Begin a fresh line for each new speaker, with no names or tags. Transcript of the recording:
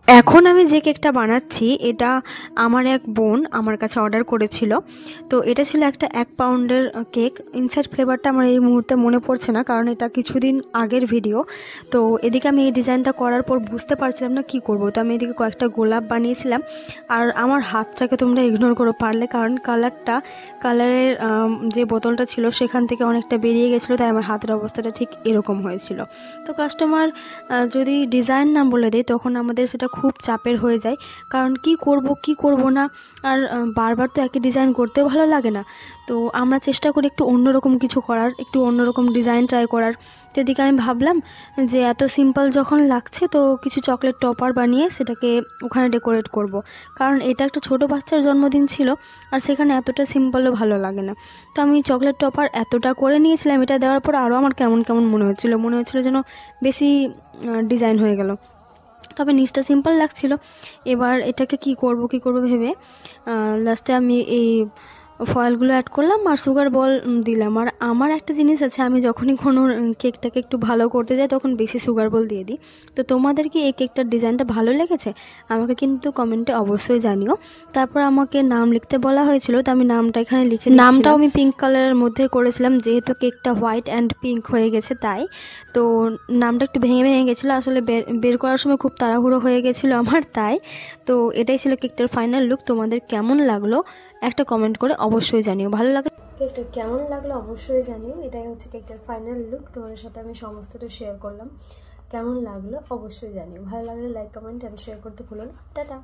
এখন আমি যে কেকটা বানাচ্ছি এটা আমার এক বোন আমার কাছে অর্ডার করেছিল। তো এটা ছিল একটা 1 পাউন্ডের কেক। ইনসাইড ফ্লেভারটা আমার এই মুহূর্তে মনে পড়ছে না, কারণ এটা কিছুদিন আগের ভিডিও। তো এদিকে আমি এই ডিজাইনটা করার পর বুঝতে পারছিলাম না কি করব। তো আমি এদিকে কয়েকটা গোলাপ বানিয়েছিলাম। আর আমার হাতটাকে তোমরা ইগনোর করো পারলে, কারণ কালারের যে বোতলটা ছিল সেখান থেকে অনেকটা বেরিয়ে গেছিলো, তাই আমার হাতের অবস্থাটা ঠিক এরকম হয়েছিল। তো কাস্টমার যদি ডিজাইন না বলে দেয় তখন আমাদের সেটা খুব চাপের হয়ে যায়, কারণ কি করব না। আর বারবার তো একই ডিজাইন করতেও ভালো লাগে না। তো আমরা চেষ্টা করি একটু অন্যরকম কিছু করার, একটু অন্যরকম ডিজাইন ট্রাই করার। তো এদিকে আমি ভাবলাম যে এত সিম্পল যখন লাগছে তো কিছু চকলেট টপার বানিয়ে সেটাকে ওখানে ডেকোরেট করব। কারণ এটা একটা ছোটো বাচ্চার জন্মদিন ছিল, আর সেখানে এতটা সিম্পলও ভালো লাগে না। তো আমি চকলেট টপার এতটা করে নিয়েছিলাম, এটা দেওয়ার পর আরও আমার কেমন মনে হচ্ছিলো যেন বেশি ডিজাইন হয়ে গেল। তবে নিচটা সিম্পল লাগছিল। এবার এটাকে কি করব ভেবে লাস্টে আমি এই ফয়েলগুলো অ্যাড করলাম আর সুগার বল দিলাম। আর আমার একটা জিনিস আছে, আমি যখনই কোনো কেকটাকে একটু ভালো করতে যাই তখন বেশি সুগার বল দিয়ে দিই। তো তোমাদের কি এই কেকটার ডিজাইনটা ভালো লেগেছে আমাকে কিন্তু কমেন্টে অবশ্যই জানিও। তারপর আমাকে নাম লিখতে বলা হয়েছিল, তো আমি নামটা এখানে লিখে দিচ্ছি। নামটাও আমি পিঙ্ক কালারের মধ্যে করেছিলাম, যেহেতু কেকটা হোয়াইট অ্যান্ড পিঙ্ক হয়ে গেছে তাই। তো নামটা একটু ভেঙে গেছিলো, আসলে বের করার সময় খুব তাড়াহুড়ো হয়ে গেছিলো আমার, তাই। তো এটাই ছিল কেকটার ফাইনাল লুক। তোমাদের কেমন লাগলো একটা কমেন্ট করে অবশ্যই জানিও। ভালো লাগে কেকটা কেমন লাগলো অবশ্যই জানিও। এটাই হচ্ছে কেকটার ফাইনাল লুক। তোমাদের সাথে আমি সমস্তটা শেয়ার করলাম। কেমন লাগলো অবশ্যই জানিও। ভালো লাগলে লাইক, কমেন্ট অ্যান্ড শেয়ার করতে ভুলো না। টাটা।